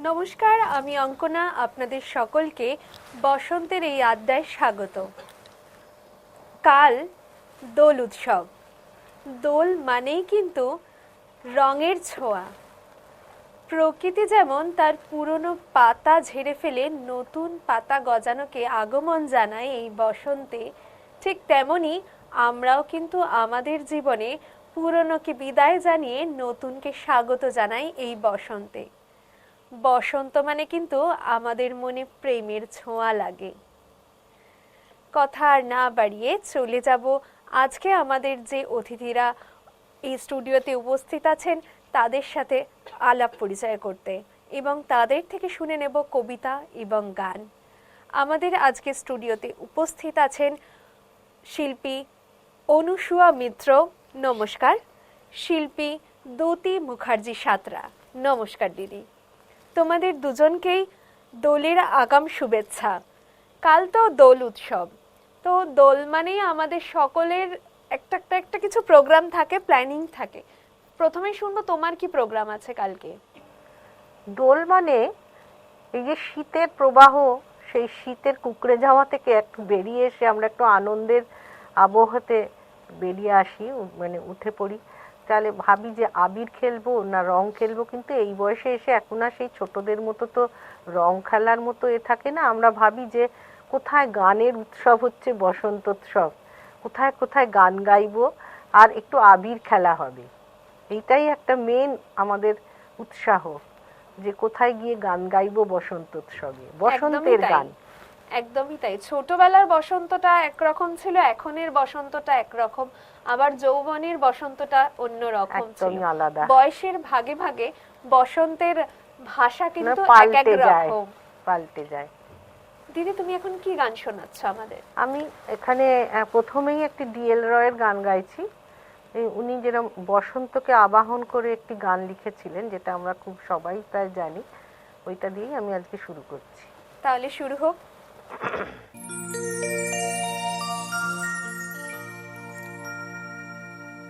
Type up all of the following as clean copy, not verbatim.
নমস্কার, আমি অঙ্কনা। আপনাদের সকলকে বসন্তের এই আড্ডায় স্বাগত। কাল দোল উৎসব। দোল মানেই কিন্তু রঙের ছোঁয়া। প্রকৃতি যেমন তার পুরনো পাতা ঝেড়ে ফেলে নতুন পাতা গজানোকে আগমন জানায় এই বসন্তে, ঠিক তেমনি আমরাও কিন্তু আমাদের জীবনে পুরনোকে বিদায় জানিয়ে নতুনকে স্বাগত জানাই এই বসন্তে। বসন্ত মানে কিন্তু আমাদের মনে প্রেমের ছোঁয়া লাগে। কথা আর না বাড়িয়ে চলে যাব আজকে আমাদের যে অতিথিরা এই স্টুডিওতে উপস্থিত আছেন তাদের সাথে আলাপ পরিচয় করতে, এবং তাদের থেকে শুনে নেব কবিতা এবং গান। আমাদের আজকে স্টুডিওতে উপস্থিত আছেন শিল্পী অনুসুয়া মিত্র, নমস্কার। শিল্পী দ্যুতি মুখার্জি সাঁতরা, নমস্কার দিদি। তোমাদের দুজনকেই দোলের আগাম শুভেচ্ছা। কাল তো দোল উৎসব, তো দোল মানেই আমাদের সকলের একটা কিছু প্রোগ্রাম থাকে, প্ল্যানিং থাকে। প্রথমেই শুনবো তোমার কি প্রোগ্রাম আছে কালকে? দোল মানে এই যে শীতের প্রবাহ, সেই শীতের কুকড়ে যাওয়া থেকে একটু বেরিয়ে এসে আমরা একটু আনন্দের আবহাওয়াতে বেরিয়ে আসি, মানে উঠে পড়ি। তাহলে ভাবি যে আবির খেলবো না রং খেলবো, কিন্তু এই বয়সে এসে এখন আর সেই ছোটদের মতো তো রং খেলার মতো থাকে না। আমরা ভাবি যে কোথায় গানের উৎসব হচ্ছে, বসন্ত উৎসব, কোথায় কোথায় গান গাইবো আর একটু আবির খেলা হবে। এইটাই একটা মেন আমাদের উৎসাহ, যে কোথায় গিয়ে গান গাইবো বসন্ত উৎসবে, বসন্তের গান। একদমই তাই। ছোটবেলার বসন্তটা একরকম ছিল, এখনের বসন্তটা একরকম, আবার যৌবনের বসন্তটা অন্যরকম ছিল। আলাদা। বয়সের ভাগে ভাগে বসন্তের ভাষা কিন্তু এক এক রকম পাল্টে যায়। দিদি, তুমি এখন কি গান শোনাচ্ছ আমাদের? আমি এখানে প্রথমেই একটি ডিএল রয়ের গান গাইছি। উনি যেরকম বসন্তকে আবাহন করে একটি গান লিখেছিলেন, যেটা আমরা খুব সবাই প্রায় জানি, ওইটা দিয়েই আমি আজকে শুরু করছি। তাহলে শুরু হোক।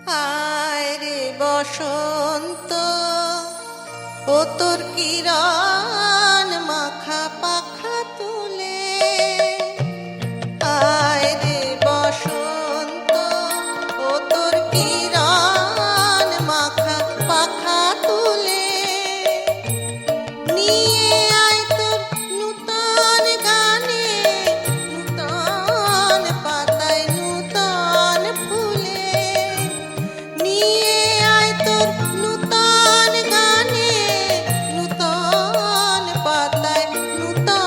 আয় রে বসন্ত, ও তোর কিরণ মাখা পাখা তুলে। আয় রে বসন্ত, ও তোর কিরণ মাখা পাখা তুলে। নিয়ে আয় তোর নূতন গানে, নূতন পাতায় নূতন ফুলে। নিয়ে আয় তোর নূতন গানে, নূতন পাতায় নূতন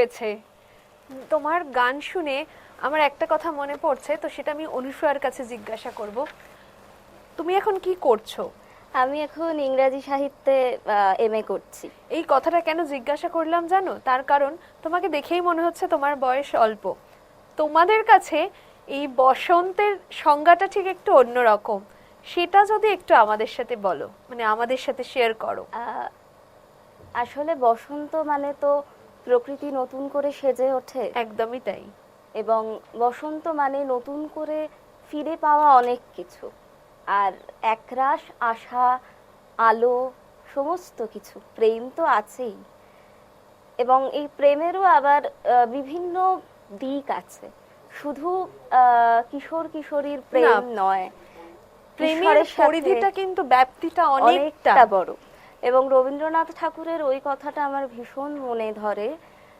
হয়েছে। তোমার গান শুনে আমার একটা কথা মনে পড়ছে, তো সেটা আমি অনুসূয়ার কাছে জিজ্ঞাসা করব। তুমি এখন কি করছো? আমি এখন ইংরাজি সাহিত্যে এমএ করছি। এই কথাটা কেন জিজ্ঞাসা করলাম জানো? তার কারণ তোমাকে দেখেই মনে হচ্ছে তোমার বয়স অল্প। তোমাদের কাছে এই বসন্তের সংজ্ঞাটা ঠিক একটু অন্যরকম, সেটা যদি একটু আমাদের সাথে বলো, মানে আমাদের সাথে শেয়ার করো। আসলে বসন্ত মানে তো প্রকৃতি নতুন করে সেজে ওঠে, একদমই তাই। এবং বসন্ত মানে নতুন করে ফিরে পাওয়া অনেক কিছু, আর একরাশ আশা, আলো, সমস্ত কিছু। প্রেম তো আছেই, এবং এই প্রেমেরও আবার বিভিন্ন দিক আছে। শুধু কিশোর কিশোরীর প্রেম নয়, প্রেমের ঈশ্বরের সাথে পরিধিটা কিন্তু ব্যাপ্তিটা অনেকটা অনেকটা বড়। এবং রবীন্দ্রনাথ ঠাকুরের ওই কথাটা আমার ভীষণ মনে ধরে,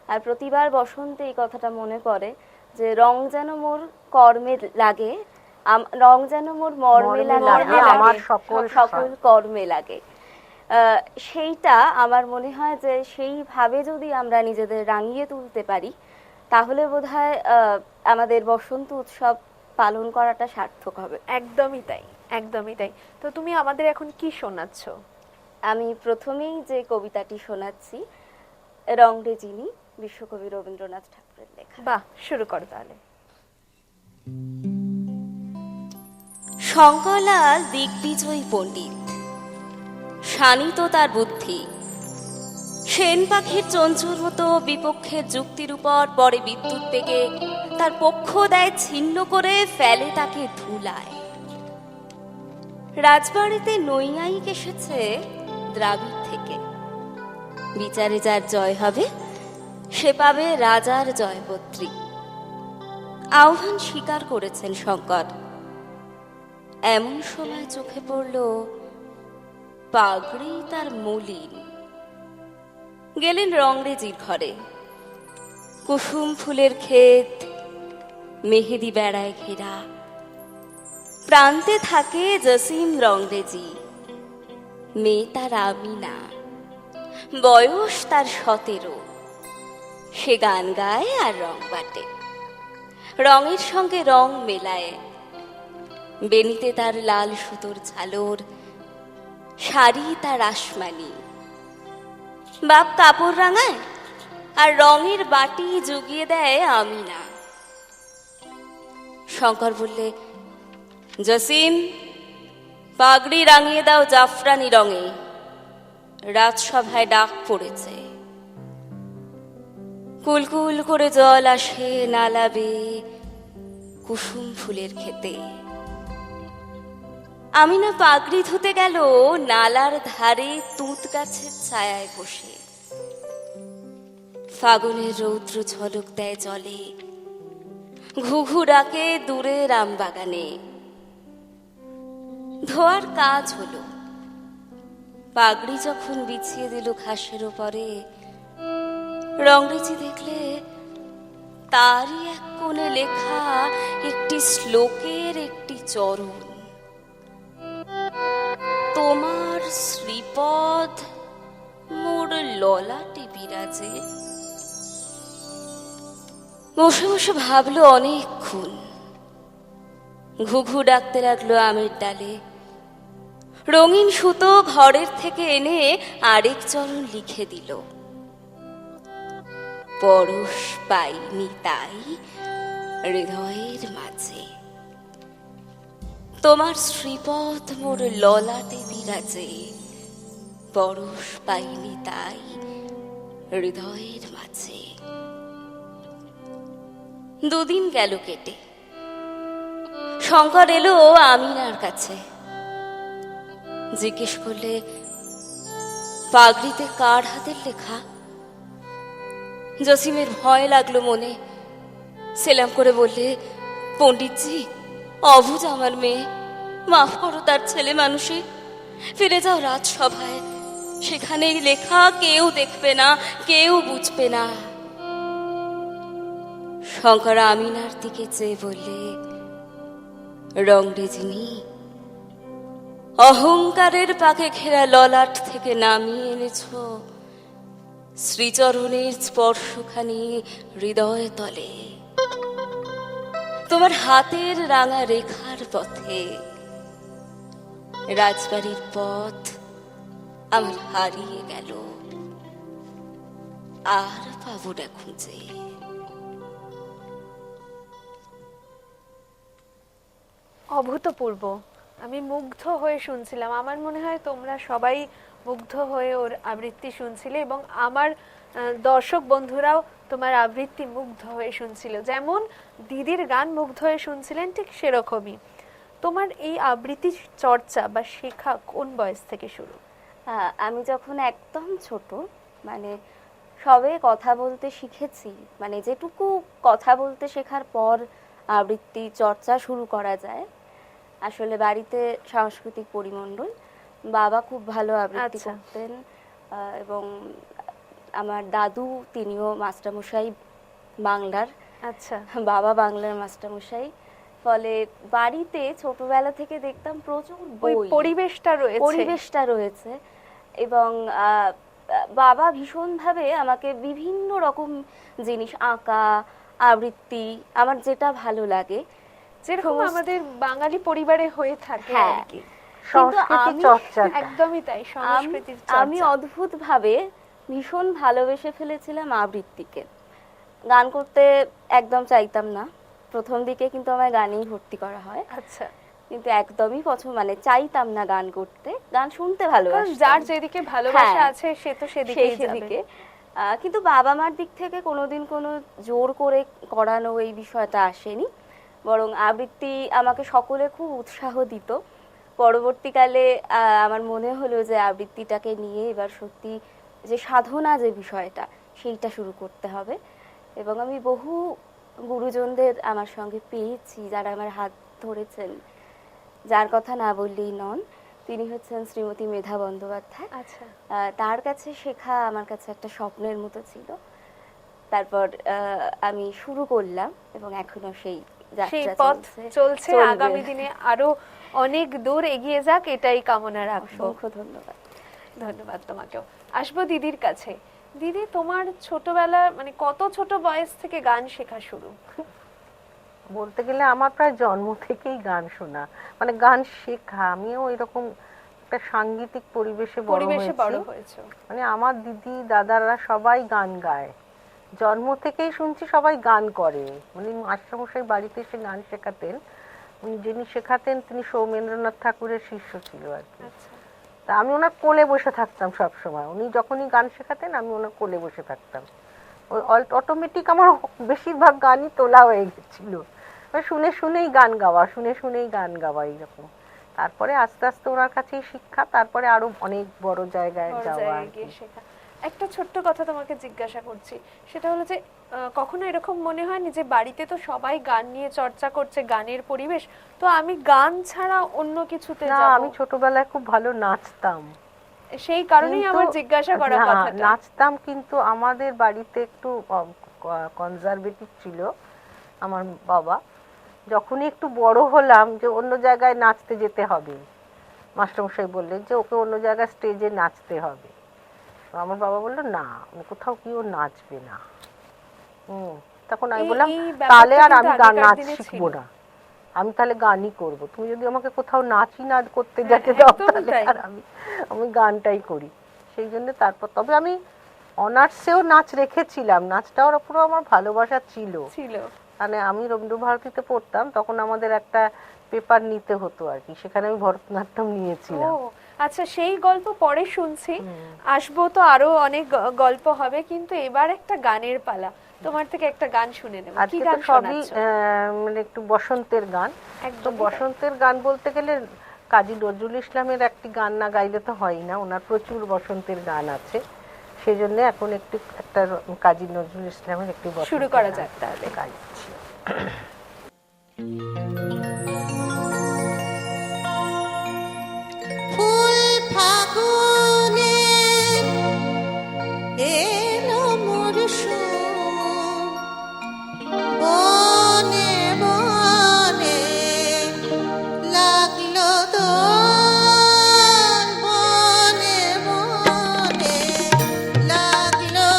আর প্রতিবার বসন্তে এই কথাটা মনে পড়ে যে রং যেন মোর কর্মে লাগে, রং যেন মোর মর্মে লাগে, আমার সকল কর্মে লাগে। সেইটা আমার মনে হয় যে সেইভাবে যদি আমরা নিজেদের রাঙিয়ে তুলতে পারি, তাহলে বোধহয় আমাদের বসন্ত উৎসব পালন করাটা সার্থক হবে। একদমই তাই, একদমই তাই। তো তুমি আমাদের এখন কি শোনাচ্ছ? আমি প্রথমেই যে কবিতাটি শোনাচ্ছি, রং রে চিনি, বিশ্বকবি রবীন্দ্রনাথ ঠাকুরের লেখা। বাহ, শুরু করো তাহলে। শঙ্করলাল দিগ্বিজয়ী পণ্ডিত, শানিত তার বুদ্ধি। সেন পাখির চঞ্চুর মতো বিপক্ষের যুক্তির উপর পরে বিদ্যুৎ বেগে তার পক্ষ দেয় ছিন্ন করে ফেলে তাকে ধুলায়। রাজবাড়িতে নৈয়ায়িক এসেছে দ্রাবিড় থেকে, বিচারে যার জয় হবে সে পাবে রাজার জয়পত্রী। আহ্বান স্বীকার করেছেন শঙ্কর। এমন সময় চোখে পড়ল পাগড়ি তার মলিন। গেলেন রংরেজির ঘরে। কুসুম ফুলের ক্ষেত, মেহেদি বেড়ায় ঘেরা, প্রান্তে থাকে জসিম রংরেজি। মেয়ে তার আমিনা, বয়স তার 17। সে গান গায় আর রং বাটে, রঙের সঙ্গে রং মেলায়। বেনিতে তার লাল সুতোর ঝালর, শাড়ি তার আসমানি। বাপ কাপড় রাঙায় আর রঙের বাটি জুগিয়ে দেয় আমিনা। শঙ্কর বললে, জসিম, পাগড়ি রাঙিয়ে দাও জাফরানি রঙে, রাজসভায় ডাক পড়েছে। কুলকুল করে জল আসে নালা বেয়ে কুসুম ফুলের খেতে। আমিনা পাগড়ি ধুতে গেল নালার ধারে তুঁত গাছের ছায়ায় বসে। ফাগুনের রৌদ্র ঝলক দেয় জলে, ঘুঘু ডাকে দূরের আমবাগানে। ধোয়ার কাজ হলো। পাগড়ি যখন বিছিয়ে দিল ঘাসের ওপরে, রংরেজি দেখলে তারই এক কোণে লেখা একটি শ্লোকের একটি চরণ। তোমার শ্রীপদ মোর ললাটে বিরাজে। বসে বসে ভাবলো অনেকক্ষণ। ঘুঘু ডাকতে লাগলো আমের ডালে। রঙিন সুতো ঘরের থেকে এনে আরেক চরণ লিখে দিল, পরশ পাইনি তাই হৃদয়ের মাঝে। তোমার শ্রীপদ মোর ললাটে বিরাজে, পরশ পাইনি তাই হৃদয়ের মাঝে। দুদিন গেল কেটে। শঙ্কর এলো আমিনার কাছে। জিজ্ঞেস করলে, পাগড়িতে কার হাতের লেখা? জসিমের ভয় লাগলো মনে। সেলাম করে বললে, পণ্ডিতজি, অবুঝ আমার মেয়ে, মাফ করো তার ছেলে মানুষে। ফিরে যাও রাজসভায়, সেখানেই লেখা, কেউ দেখবে না, কেউ বুঝবে না। শঙ্কর আমিনার দিকে চেয়ে বললে, রংরেজিনী, অহংকারের পাকে ঘেরা ললাট থেকে নামিয়ে এনেছ শ্রীচরণের স্পর্শখানি হৃদয় তলে, তোমার হাতের রাঙা রেখার পথে রাজবাড়ির পথ আমার হারিয়ে গেল, আর পাবো না খুঁজে। অভূতপূর্ব। আমি মুগ্ধ হয়ে শুনছিলাম, আমার মনে হয় তোমরা সবাই মুগ্ধ হয়ে ওর আবৃত্তি শুনছিলে এবং আমার দর্শক বন্ধুরাও তোমার আবৃত্তি মুগ্ধ হয়ে শুনছিল। যেমন দিদির গান মুগ্ধ হয়ে শুনছিলেন, ঠিক সেরকমই তোমার এই আবৃত্তি চর্চা বা শেখা কোন বয়স থেকে শুরু? আমি যখন একদম ছোট, মানে সবে কথা বলতে শিখেছি, মানে যেটুকু কথা বলতে শেখার পর আবৃত্তি চর্চা শুরু করা যায়। আসলে বাড়িতে সাংস্কৃতিক পরিমণ্ডল, বাবা খুব ভালো আবৃত্তি আচ্ছা। করতেন, এবং আমার দাদু তিনিও মাস্টারমশাই বাংলার। আচ্ছা, বাবা বাংলার মাস্টারমশাই, ফলে বাড়িতে ছোটবেলা থেকে দেখতাম প্রচুর ওই বই, পরিবেশটা রয়েছে। এবং বাবা ভীষণভাবে আমাকে বিভিন্ন রকম জিনিস, আঁকা, আবৃত্তি, আমার যেটা ভালো লাগে, যেরকম সমস্ত- আমাদের বাঙালি পরিবারে হয়ে থাকে হ্যাঁ। আর কি। কিন্তু সংস্কৃতি আমি- চর্চা একদমই তাই, সংস্কৃতির আমি চর্চা। অদ্ভুতভাবে ভীষণ ভালোবেসে ফেলেছিলাম আবৃত্তিকে। গান করতে একদম চাইতাম না প্রথম দিকে, কিন্তু আমায় গানেই ভর্তি করা হয়। আচ্ছা, কিন্তু একদমই পছন্দ, মানে চাইতাম না গান করতে, গান শুনতে কারণ ভালোবাসতাম। যার যেদিকে ভালোবাসা হ্যাঁ, আছে সে তো সেই সেদিকেই সেদিকে। যাবে। কিন্তু বাবা মার দিক থেকে কোনোদিন কোনো জোর করে করানো এই বিষয়টা আসেনি, বরং আবৃত্তি আমাকে সকলে খুব উৎসাহ দিত। পরবর্তীকালে আমার মনে হলো যে আবৃত্তিটাকে নিয়ে এবার সত্যি যে সাধনা, যে বিষয়টা, সেইটা শুরু করতে হবে। এবং আমি বহু গুরুজনদের আমার সঙ্গে পেয়েছি যারা আমার হাত ধরেছেন, যার কথা না বললেই নন। তিনি হচ্ছেন শ্রীমতী মেধা বন্দ্যোপাধ্যায়। আচ্ছা, তার কাছে শেখা আমার কাছে একটা স্বপ্নের মতো ছিল। তারপর আমি শুরু করলাম এবং এখনো সেই সেই যাত্রা পথ চলছে। চলবে। আগামী দিনে আরো অনেক দূর এগিয়ে যাক, এটাই কামনা রাখবো। অসংখ্য ধন্যবাদ। ধন্যবাদ তোমাকেও। আসবো দিদির কাছে। দিদি, তোমার ছোটবেলা মানে কত ছোট বয়স থেকে গান শেখা শুরু? বলতে গেলে আমার প্রায় জন্ম থেকেই গান শোনা, মানে গান শেখা। আমিও এরকম একটা সাংগীতিক পরিবেশে বড় হয়েছি। হয়েছে। মানে আমার দিদি দাদারা সবাই গান গায়, জন্ম থেকেই শুনছি সবাই গান করে। মানে মাস্টারমশাই বাড়িতে এসে গান শেখাতেন, যিনি শেখাতেন তিনি সৌমেন্দ্রনাথ ঠাকুরের শিষ্য ছিল আর কি। আচ্ছা, তা আমি ওনার কোলে বসে থাকতাম সব সময়, উনি যখনই গান শেখাতেন আমি ওনার কোলে বসে থাকতাম। ওই অটোমেটিক আমার বেশিরভাগ গানই তোলা হয়ে গেছিল, শুনে শুনেই গান গাওয়া, শুনে শুনেই গান গাওয়া এইরকম। তারপরে আস্তে আস্তে ওনার কাছেই শিক্ষা, তারপরে আরো অনেক বড় জায়গায় বড় যাওয়া জায়গায় আর কি। গিয়ে শেখা। একটা ছোট্ট কথা তোমাকে জিজ্ঞাসা করছি, সেটা হলো যে কখনো এরকম মনে হয়নি যে বাড়িতে তো সবাই গান নিয়ে চর্চা করছে, গানের পরিবেশ, তো আমি গান ছাড়া অন্য কিছুতে না, যাব? আমি ছোটবেলায় খুব ভালো নাচতাম, সেই কারণেই আমার কিন্তু জিজ্ঞাসা করা না, কথাটা। নাচতাম, কিন্তু আমাদের বাড়িতে একটু কনজারভেটিভ ছিল আমার বাবা। যখনই একটু বড় হলাম যে অন্য জায়গায় নাচতে যেতে হবে, মাস্টারমশাই বললেন যে ওকে অন্য জায়গায় স্টেজে নাচতে হবে। তো আমার বাবা বললো না, ও কোথাও কি ও নাচবে না। তখন আমি বললাম এই ব্যাপারটা তাহলে আর আমি কিন্তু গান আগেকার নাচ দিনে শিখবো ছিল। না, আমি তাহলে গানই করব। তুমি যদি আমাকে কোথাও নাচই না করতে যেতে দাও, একদমই তাহলে তাই। আর আমি গানটাই করি। সেই জন্য তারপর তবে আমি অনার্সেও নাচ রেখেছিলাম, নাচটাও পুরো আমার ভালোবাসা ছিল। মানে আমি রবীন্দ্রভারতীতে পড়তাম, তখন আমাদের একটা পেপার নিতে হতো আর কি, সেখানে আমি ভরতনাট্যম নিয়েছিলাম। ও আচ্ছা, সেই গল্প পরে শুনছি, আসবো তো, আরো অনেক গল্প হবে, কিন্তু এবার একটা গানের পালা, তোমার থেকে একটা গান শুনে নেব। কি আজকে তো গান সবই শোনাচ্ছো? মানে একটু বসন্তের গান। তো একদমই তাই। বসন্তের গান বলতে গেলে কাজী নজরুল ইসলামের একটি গান না গাইলে তো হয় না, ওনার প্রচুর বসন্তের গান আছে। সেই জন্য এখন একটা কাজী নজরুল ইসলামের একটি শুরু করা যাক তাহলে। গাইছি। ফুল ফাগুনে এলো মরশুম, বনে বনে লাগলো দোল, বনে বনে লাগলো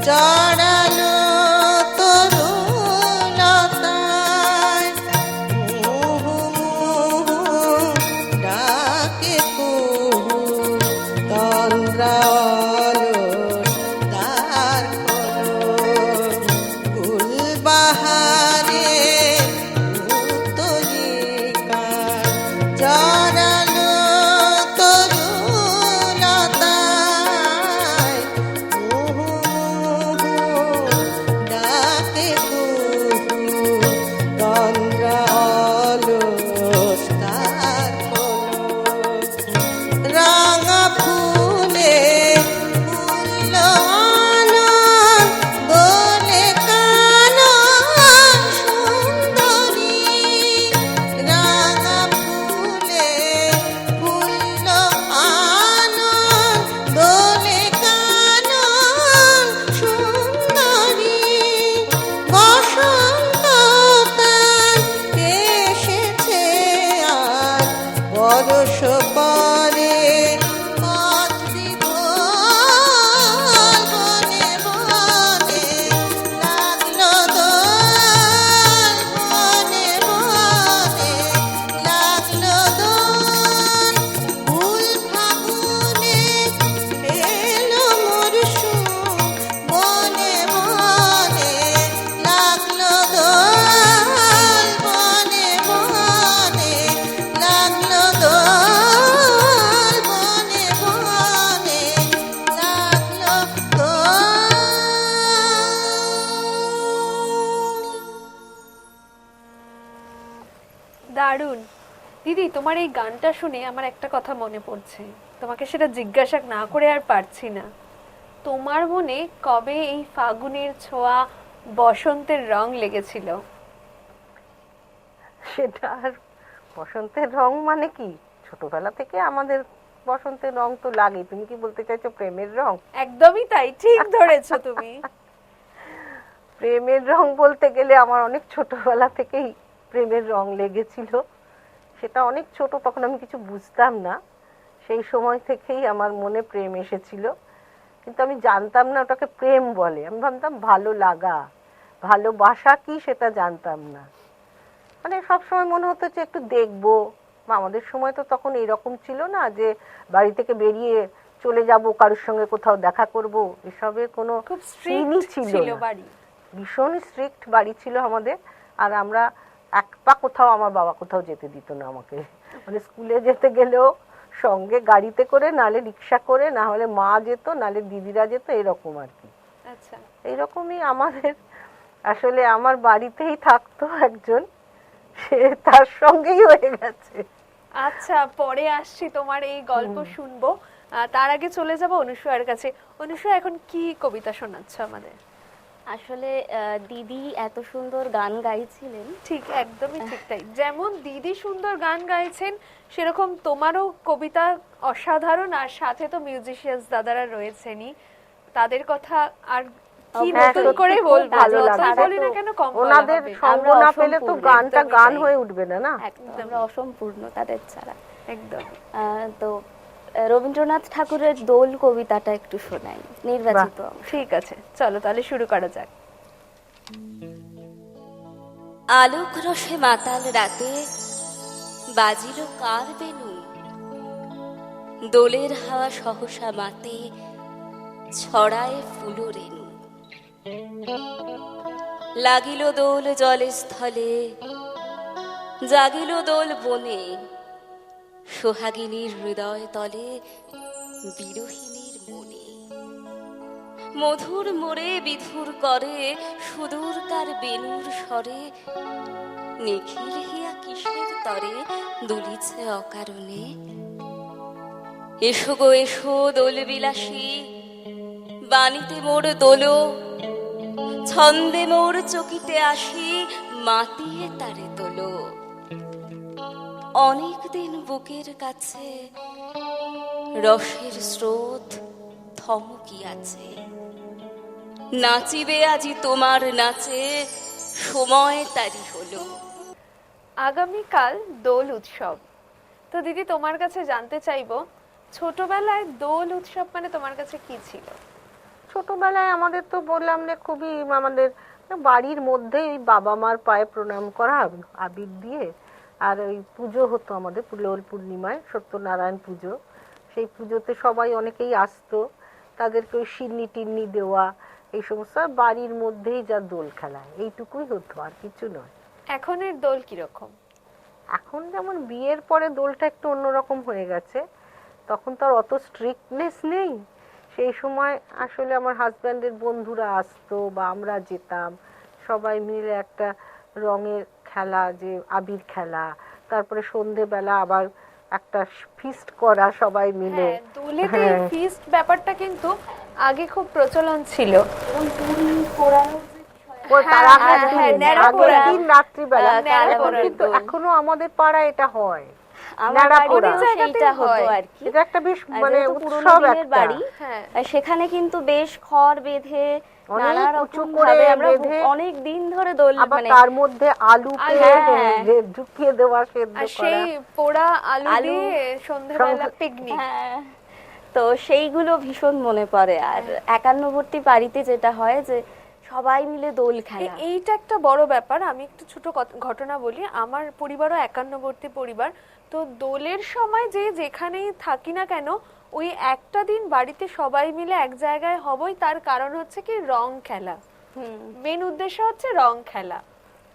জড়ালো তরুলতায় মুহু মুহু ডাকে কুহু তন্দ্রালস দ্বার খোলো ফুলবাহারে উত্তরিকায় জড়ালো তরুলতায় মুহু মুহু ডাকে কুহু তন্দ্রালস দ্বার খোলো রাঙা ফুলে ফুল আনন বলে কানন সুন্দরী রাঙা ফুলে ফুল আনন বলে কানন সুন্দরী বসন্ত তার এসেছে আর বরষ পরে পথ বিভোর বনে বনে লাগলো দোল বনে বনে লাগলো দোল ফুল ফাগুনে এলো মরশুম বনে বনে লাগলো দোল বনে বনে লাগলো দোল বনে বনে লাগলো দারুণ। দিদি, তোমার এই গানটা শুনে আমার একটা কথা মনে পড়ছে, তোমাকে সেটা জিজ্ঞাসা না করে আর পারছি না। তোমার মনে কবে এই ফাগুনের ছোঁয়া, বসন্তের রং লেগেছিল? সেটা আর বসন্তের রং মানে কি, ছোটবেলা থেকে আমাদের বসন্তের রং তো লাগে। তুমি কি বলতে চাইছো প্রেমের রং? একদমই তাই, ঠিক ধরেছো তুমি। প্রেমের রং বলতে গেলে আমার অনেক ছোটবেলা থেকেই প্রেমের রং লেগেছিল। সেটা অনেক ছোট, তখন আমি কিছু বুঝতাম না। সেই সময় থেকেই আমার মনে প্রেম এসেছিল, কিন্তু আমি জানতাম না ওটাকে প্রেম বলে। আমি ভাবতাম ভালো লাগা, ভালোবাসা কি সেটা জানতাম না। মানে সবসময় মনে হতো যে একটু দেখবো। আমাদের সময় তো তখন এইরকম ছিল না যে বাড়ি থেকে বেরিয়ে চলে যাব কারোর সঙ্গে কোথাও দেখা করব, এসবের কোনো খুব সিনই স্ট্রিক্ট ছিল ছিল না। বাড়ি। ভীষণ স্ট্রিক্ট বাড়ি ছিল আমাদের। আর আমরা এক পা কোথাও, আমার বাবা কোথাও যেতে দিত না আমাকে। মানে স্কুলে যেতে গেলেও সঙ্গে গাড়িতে করে, নালে রিক্সা করে, না হলে মা যেত, নালে দিদিরা যেত, এরকম আর কি। আচ্ছা, এইরকমই আমাদের আসলে আমার বাড়িতেই থাকতো একজন, সে তার সঙ্গেই হয়ে গেছে। আচ্ছা, পরে আসছি তোমার এই গল্প শুনবো। তার আগে চলে যাব অনুসূয়ার কাছে। অনুসূয়া, এখন কি কবিতা শোনাচ্ছ আমাদের? আসলে দিদি এত সুন্দর গান গাইছিলেন। ঠিক, একদমই ঠিক তাই। যেমন দিদি সুন্দর গান গাইছেন, সেরকম তোমারও কবিতা অসাধারণ। আর সাথে তো মিউজিশিয়ানস দাদারা রয়েছেনই, তাদের কথা আর কি নতুন করে বলবো? যতই বলি না কেন কম বলা ওনাদের হবে। সঙ্গ আমরা না পেলে তো অসম্পূর্ণ, গানটা একদমই গান তাই। হয়ে উঠবে না। না, একদম আমরা অসম্পূর্ণ তাদের ছাড়া। একদম। তো রবীন্দ্রনাথ ঠাকুরের দোল কবিতাটা একটু শোনাই, নির্বাচিত অংশ। ঠিক আছে, চলো তাহলে শুরু করা যাক। আলোক রসে মাতাল রাতে বাজিল কার বেনু, দোলের হাওয়া সহসা মাতে ছড়ায় ফুলো রেণু। লাগিল দোল জলে স্থলে, জাগিল দোল বনে, সোহাগিনীর হৃদয় তলে বিরহিনীর মনে। মধুর মোড়ে বিধুর করে সুদূরকার বেণুর স্বরে, নিখিল হিয়া কিসের তরে দুলিছে অকারণে। এসো গো এসো দোল বিলাসী, বাণীতে মোর দোলো, ছন্দে মোর চকিতে আসি, মাতিয়ে তারে তোলো। অনেক দিন বুকের কাছে রসের স্রোত থমকিয়াছে, নাচিবে আজি তোমার নাচে, সময় তারি হলো। আগামীকাল দোল উৎসব। তো দিদি, তোমার কাছে জানতে চাইবো, ছোটবেলায় দোল উৎসব মানে তোমার কাছে কি ছিল? ছোটবেলায় আমাদের তো বললাম না, খুবই আমাদের বাড়ির মধ্যে ওই বাবা মার পায়ে প্রণাম করা আবির দিয়ে, আর ওই পুজো হতো আমাদের লোল পূর্ণিমায়, সত্যনারায়ণ পুজো। সেই পুজোতে সবাই অনেকেই আসতো, তাদেরকে ওই সিন্নি টিন্নি দেওয়া, এই সমস্ত। আর বাড়ির মধ্যেই যা দোল খেলা, এইটুকুই হতো, আর কিছু নয়। এখনের দোল কিরকম? এখন যেমন বিয়ের পরে দোলটা একটু অন্যরকম হয়ে গেছে, তখন তো আর অত স্ট্রিক্টনেস নেই। সেই সময় আসলে আমার হাজব্যান্ডের বন্ধুরা আসতো বা আমরা যেতাম, সবাই মিলে একটা রঙের খেলা, যে আবির খেলা, তারপরে সন্ধেবেলা আবার একটা ফিস্ট করা সবাই মিলে। হ্যাঁ, দোলেতে হ্যাঁ। ফিস্ট ব্যাপারটা কিন্তু আগে খুব প্রচলন ছিল। এবং চুড়ি পোড়ানোর যে বিষয়টা, ও তার হ্যাঁ, আগের হ্যাঁ, হ্যাঁ, দিন, ন্যাড়া আগের পোড়া। দিন রাত্রিবেলা। ন্যাড়া এখন পোড়ার কিন্তু দোল। এখনো আমাদের পাড়ায় এটা হয়। আমার ন্যাড়া বাড়িতেও পোড়া। অনেক জায়গাতেই সেইটা হতো হয়। আর কি। এটা একটা বেশ আর মানে যেহেতু পুরোনো উৎসব দিনের একটা। বাড়ি, হ্যাঁ, সেখানে কিন্তু বেশ খড় বেঁধে অনেক নানা উঁচু রকম করে ভাবে আমরা বেঁধে, অনেক দিন ধরে দোল আবার মানে তার মধ্যে আলু হ্যাঁ। ঢুকিয়ে দেওয়া, সেদ্ধ আর করা। সেই পোড়া আলু আলু, দিয়ে সন্ধ্যাবেলা সন্ধ্যা- পিকনিক। হ্যাঁ, তো সেইগুলো ভীষণ মনে পড়ে। আর একান্নবর্তী বাড়িতে যেটা হয় যে সবাই মিলে দোল খেলা। এইটা একটা বড় ব্যাপার। আমি একটু ছোট ঘটনা বলি। আমার পরিবারও একান্নবর্তী পরিবার। তো দোলের সময় যে যেখানেই থাকি না কেন, ওই একটা দিন বাড়িতে সবাই মিলে এক জায়গায় হবই। তার কারণ হচ্ছে কি, রং খেলা। মেন উদ্দেশ্য হচ্ছে রং খেলা।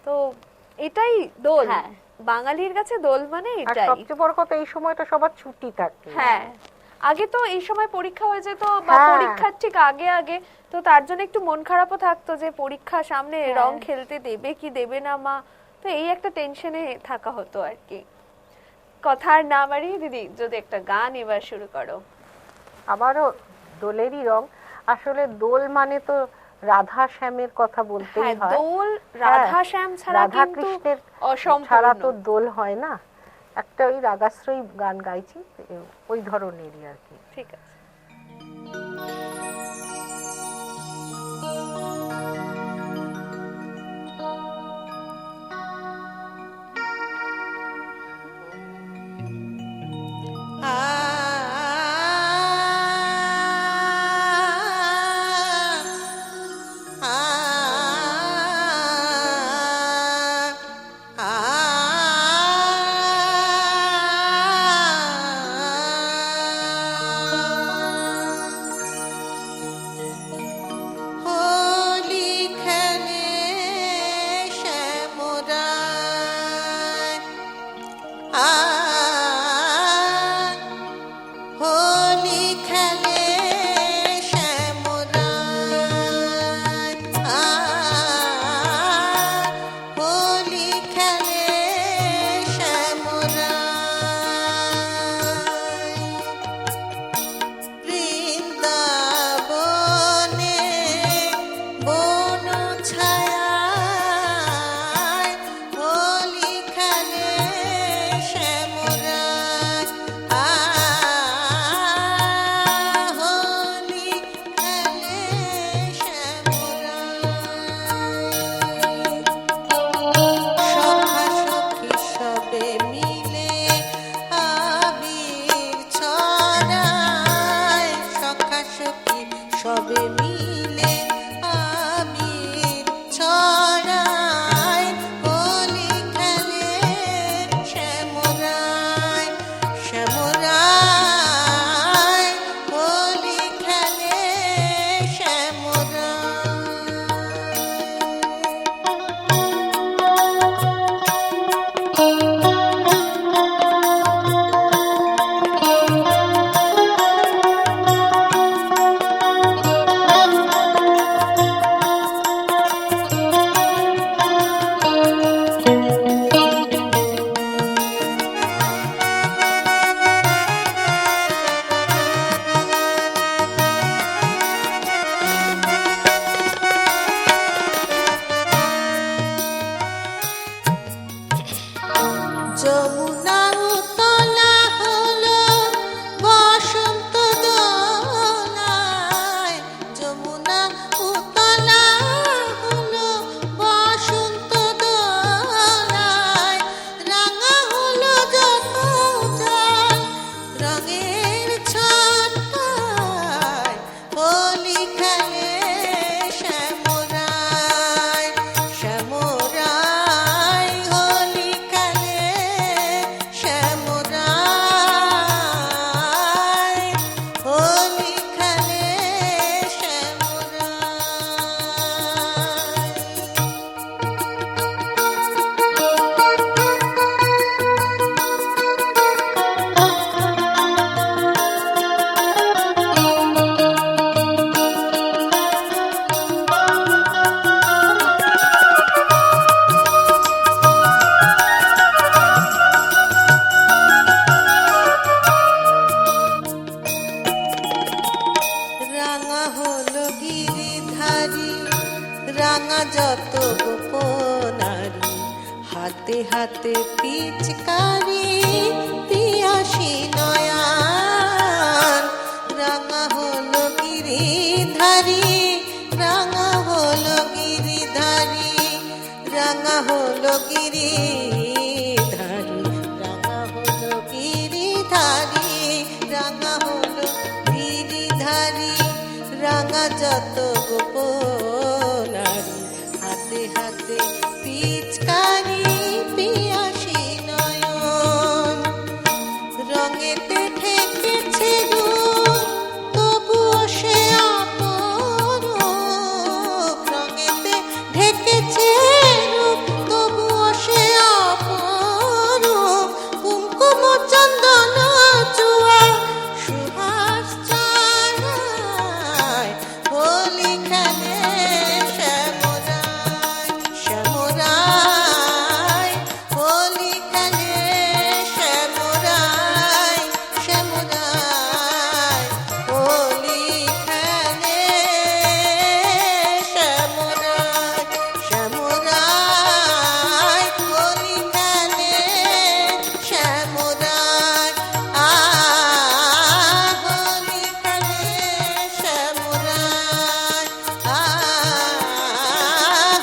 তো এটাই দোল। হ্যাঁ। বাঙালির কাছে দোল মানে আর এটাই। সবচেয়ে বড় কথা, এই সময়টা সবার ছুটি থাকে। হ্যাঁ, আগে তো এই সময় পরীক্ষা হয়ে যেত, বা হ্যাঁ। পরীক্ষার ঠিক আগে আগে, তো তার জন্য একটু মন খারাপও থাকতো যে পরীক্ষা সামনে, রং খেলতে দেবে কি দেবে না মা। তো এই একটা টেনশনে থাকা হতো আর কি। কথা আর না বাড়িয়ে দিদি, যদি একটা গান এবার শুরু করো। আবারও দোলেরই রং। আসলে দোল মানে তো রাধা শ্যামের কথা বলতেই হ্যাঁ, হয়। দোল হ্যাঁ, রাধা শ্যাম ছাড়া রাধা কিন্তু কৃষ্ণের ছাড়া অসম্পূর্ণ। তো দোল হয় না। একটা ওই রাগাশ্রয়ী গান গাইছি, ওই ধরনেরই আর কি। ঠিক আছে। রাঙা যত গোপনারি, হাতে হাতে পিচকারি, পিয়াসী নয়ান। রাঙা হলো গিরিধারী, রাঙা হলো গিরিধারী, রাঙা হলো গিরিধারী, রাঙা হলো গিরিধারী, রাঙা হলো গিরিধারী। রাঙা যত গোপনারি, হাতে হাতে পিচকারি, পিয়াসী নয়ন। রঙেতে ঢেকেছে রূপ, তবুও সে অপরূপ। রঙেতে ঢেকেছে রূপ, তবুও সে অপরূপ। কুমকুম চন্দন চুয়া সুহাস ছড়ায়, হোলি খেলে শ্যামরায়, শ্যামরায়। হোলি খেলে শ্যামরায়, শ্যামরায়। হোলি খেলে শ্যামরায়, শ্যামরায়। হোলি খেলে শ্যামরায়, হোলি খেলে শ্যামরায়,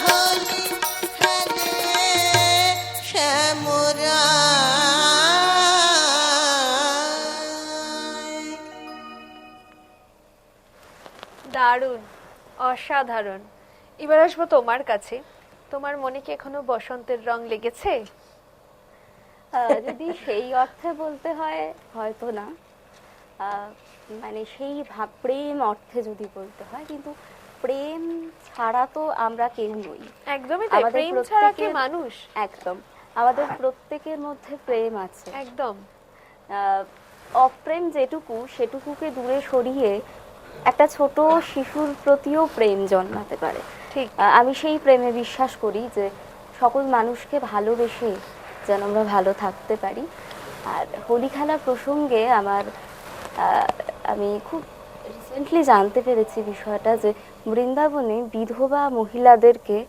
হোলি খেলে শ্যামরায়। দারুণ, অসাধারণ। এবার আসবো তোমার কাছে। তোমার মনে কি এখনো বসন্তের রং লেগেছে? যদি সেই অর্থে বলতে হয় হয়তো না, মানে সেই প্রেম অর্থে যদি বলতে হয়, কিন্তু প্রেম ছাড়া তো আমরা কেউ নই। একদমই তাই, আমাদের প্রেম ছাড়া কি প্রত্যেকের- মানুষ? একদম, আমাদের প্রত্যেকের মধ্যে প্রেম আছে। একদম। অপ্রেম যেটুকু, সেটুকুকে দূরে সরিয়ে একটা ছোট শিশুর প্রতিও প্রেম জন্মাতে পারে। ঠিক। আমি সেই প্রেমে বিশ্বাস করি যে সকল মানুষকে ভালোবেসে যেন আমরা ভালো থাকতে পারি। আর হোলি খেলা প্রসঙ্গে আমি খুব রিসেন্টলি জানতে পেরেছি বিষয়টা, যে বৃন্দাবনে বিধবা মহিলাদেরকে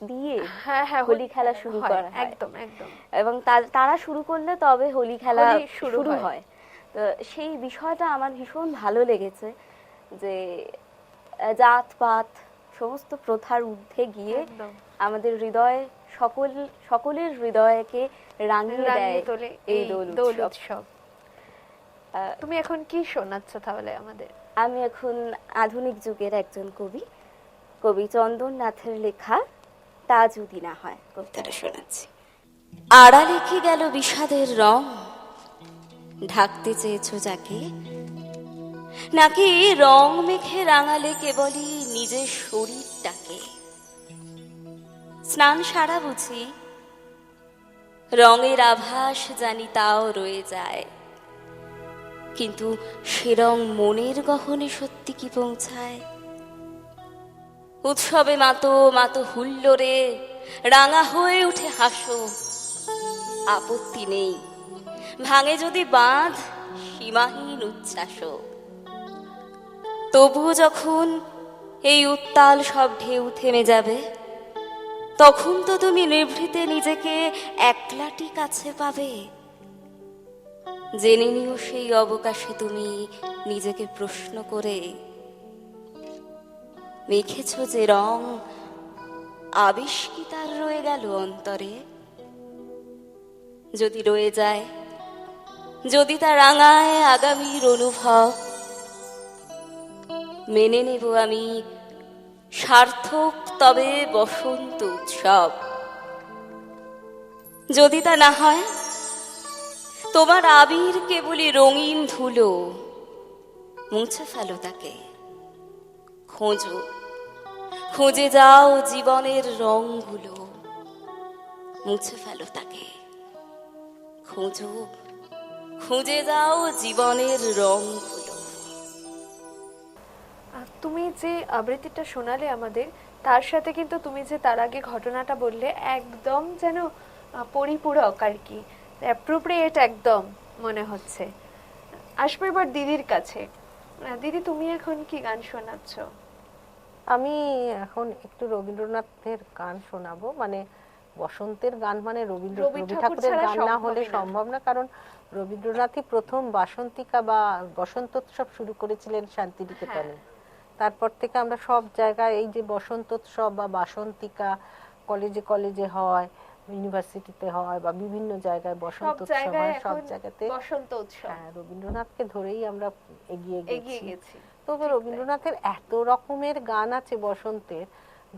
দিয়ে হ্যাঁ হ্যাঁ, হোলি খেলা শুরু করা হয়। একদম একদম। এবং তারা শুরু করলে তবে হোলি খেলা হোলি শুরু শুরু হয়। হয়। তো সেই বিষয়টা আমার ভীষণ ভালো লেগেছে, যে জাতপাত সমস্ত প্রথার ঊর্ধ্বে গিয়ে একদম। আমাদের হৃদয়ে সকলের হৃদয়কে রাঙিয়ে দেয় রাঙিয়ে তোলে এই দোল উৎসব। উৎসব। তুমি এখন কি শোনাচ্ছ তাহলে আমাদের? আমি এখন আধুনিক যুগের একজন কবি চন্দননাথের লেখা তা যদি না হয় কবিতাটা শোনাচ্ছি। আড়ালে কি গেল বিষাদের রং, ঢাকতে চেয়েছো যাকে, নাকি রং মেখে রাঙালে কেবলই নিজের শরীরটাকে। স্নান সারা বুঝি, রঙের আভাস জানি তাও রয়ে যায়, কিন্তু সে রং মনের গহনে সত্যি কি পৌঁছায়। উৎসবে মাতো মাতো হুল্লোড়ে রাঙা হয়ে উঠে হাসো, আপত্তি নেই, ভাঙে যদি বাঁধ সীমাহীন উচ্ছ্বাস। তবুও যখন এই উত্তাল সব ঢেউ থেমে যাবে, তখন তো তুমি নিভৃতে নিজেকে একলাটি কাছে পাবে। জেনে নিও সেই অবকাশে তুমি নিজেকে প্রশ্ন করে, মেখেছ যে রং আবেশ কি তার রয়ে গেল অন্তরে। যদি রয়ে যায়, যদি তা রাঙায় আগামীর অনুভব, মেনে নেব আমি সার্থক তবে বসন্ত উৎসব। যদি তা না হয়, তোমার আবির কেবলই রঙিন ধুলো, মুছে ফেলো তাকে। খোঁজো, খুঁজে যাও জীবনের রংগুলো, মুছে ফেলো তাকে। খোঁজো, খুঁজে যাও জীবনের রংগুলো। তুমি যে আবৃত্তিটা শোনালে আমাদের, তার সাথে কিন্তু তুমি যে তার আগে ঘটনাটা বললে, একদম যেন পরিপূরক আর কি, অ্যাপ্রোপ্রিয়েট একদম মনে হচ্ছে। আসবো এবার দিদির কাছে। দিদি, তুমি এখন কি গান শোনাচ্ছ? আমি এখন একটু রবীন্দ্রনাথের গান শোনাবো, মানে বসন্তের গান মানে রবি রবি ঠাকুর ঠাকুরের ছাড়া গান না সম্ভব হলে না। সম্ভব না, কারণ রবীন্দ্রনাথই প্রথম বাসন্তিকা বা বসন্তোৎসব শুরু করেছিলেন শান্তিনিকেতনে। তারপর থেকে আমরা সব জায়গায় এই যে বসন্তোৎসব বা বাসন্তিকা কলেজে কলেজে হয়, ইউনিভার্সিটিতে হয় বা বিভিন্ন জায়গায় সব বসন্তোৎসব জায়গায় হয়, সব এখন জায়গাতে বসন্ত উৎসব হ্যাঁ রবীন্দ্রনাথকে ধরেই আমরা এগিয়ে এগিয়ে গেছি। গেছি। তবে রবীন্দ্রনাথের এত রকমের গান আছে বসন্তের,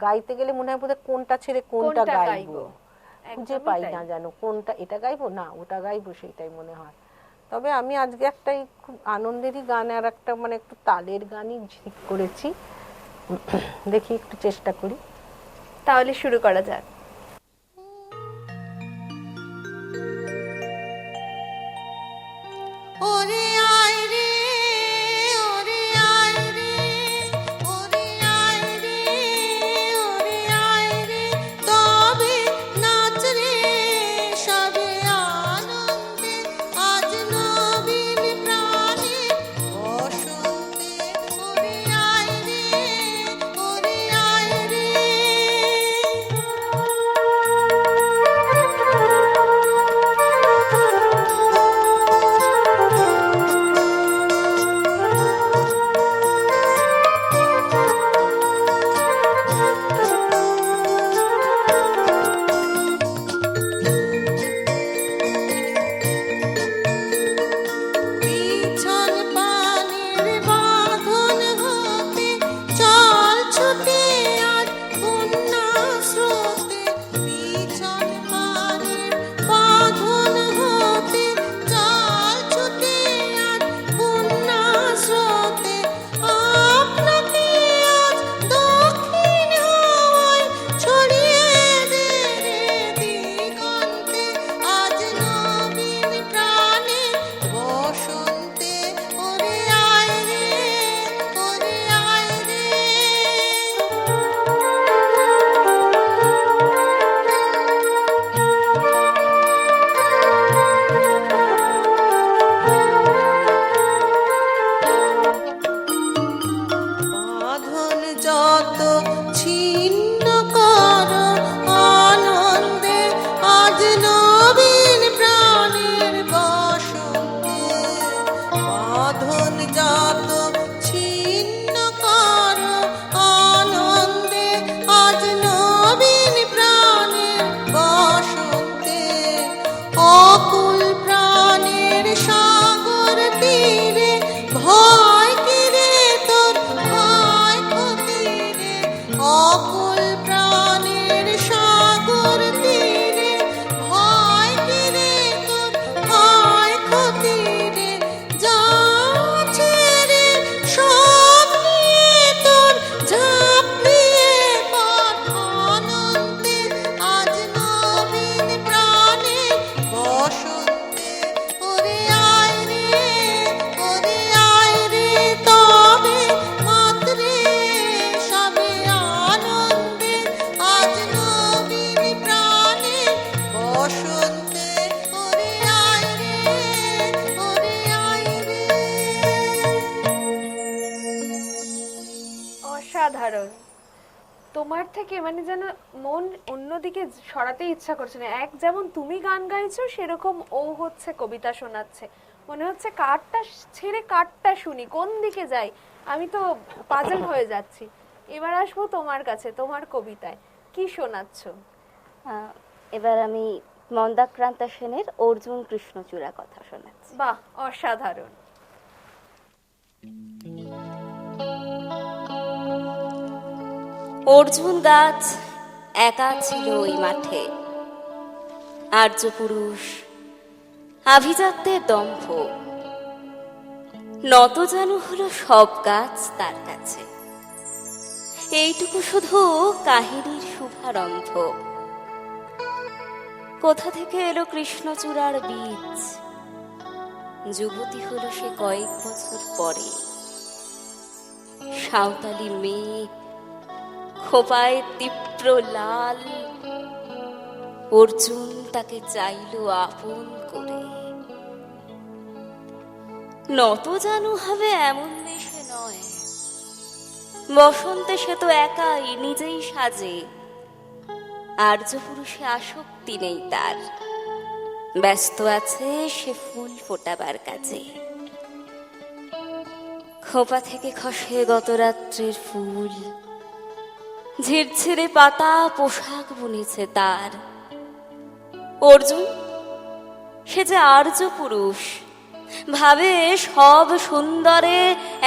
গাইতে গেলে মনে হয় বোধহয় কোনটা ছেড়ে কোনটা কোনটা গাইবো, গাইবো, খুঁজে একদমই পাই তাই। না যেন কোনটা এটা গাইবো না ওটা গাইবো, সেটাই মনে হয়। তবে আমি আজকে একটাই খুব আনন্দেরই গান আর একটা মানে একটু তালের গানই ঠিক করেছি, দেখি একটু চেষ্টা করি। তাহলে শুরু করা যাক। ওরে আয় রে, ওরে আয় রে, ওরে আয় রে, ওরে আয় রে, তবে নাচ রে সবে আনন্দে, আজ নবীন প্রাণে বসন্তে। ওরে আয় রে, ওরে আয় রে। পিছন পানের বাঁধন হতে চল ছুটে আজ বন্যা স্রোতে। পিছন পানের বাঁধন হতে চল ছুটে আজ বন্যা স্রোতে। আপনাকে আজ দক্ষিণ হাওয়ায় ছড়িয়ে দে রে দিগন্তে, আজ নবীন প্রাণে বসন্তে। ওরে আয় রে, ওরে আয় রে। বাঁধন যত ছিন্ন কর আনন্দে, আজ নবীন প্রাণের বসন্তে। বাঁধন যত ছিন্ন কর আনন্দে, আজ নবীন প্রাণের বসন্তে। অকুল প্রাণের সাগর তীরে ভয় কিরে তোর ভয় ক্ষতি রে। অকুল প্রাণের সাগর তীরে ভয় কিরে তোর ভয় ক্ষতি রে। যা ছেড়ে সব নিয়ে তোর ঝাঁপিয়ে পড় অনন্তে, আজ নবীন প্রাণে বসন্তে। ওরে আয় রে, ওরে আয় রে, তবে মাত্রে সবে আনন্দে, আজ নবীন প্রাণে বসন্তে। ওরে আয় রে, ওরে আয় রে। অসাধারণ। তোমার থেকে মানে যেন মন অন্যদিকে সরাতে ইচ্ছা করছে না। এক যেমন তুমি গান গাইছো, সেরকম ও হচ্ছে কবিতা শোনাচ্ছে। মনে হচ্ছে কারটা ছেড়ে কারটা শুনি, কোন দিকে যাই, আমি তো পাজল হয়ে যাচ্ছি। এবার আসবো তোমার কাছে, তোমার কবিতায় কি শোনাচ্ছ? এবার আমি মন্দাক্রান্তা সেনের অর্জুন কৃষ্ণচূড়া কথা শোনাচ্ছি। বাহ, অসাধারণ। অর্জুন গাছ একা ছিল ওই মাঠে, আর্য পুরুষ আভিজাত্যের দম্ভ, নত যেন হলো সব গাছ তার কাছে। এইটুকু শুধু কাহিনীর শুভারম্ভ। কোথা থেকে এলো কৃষ্ণচূড়ার বীজ, যুবতী হলো সে কয়েক বছর পরে। সাঁওতালি মেয়ে, খোপায় তীব্র লাল, অর্জুন তাকে চাইল আপন করে। নত জানু হবে এমন দেশে নয়, বসন্তে সে তো একাই নিজেই সাজে, আর্য পুরুষে আসক্তি নেই তার, ব্যস্ত আছে সে ফুল ফোটাবার কাজে। খোপা থেকে খসে গত রাত্রির ফুল, ঝিরঝিরে পাতা পোশাক বুনেছে তার। অর্জুন সে যে আর্য পুরুষ, ভাবে সব সুন্দরে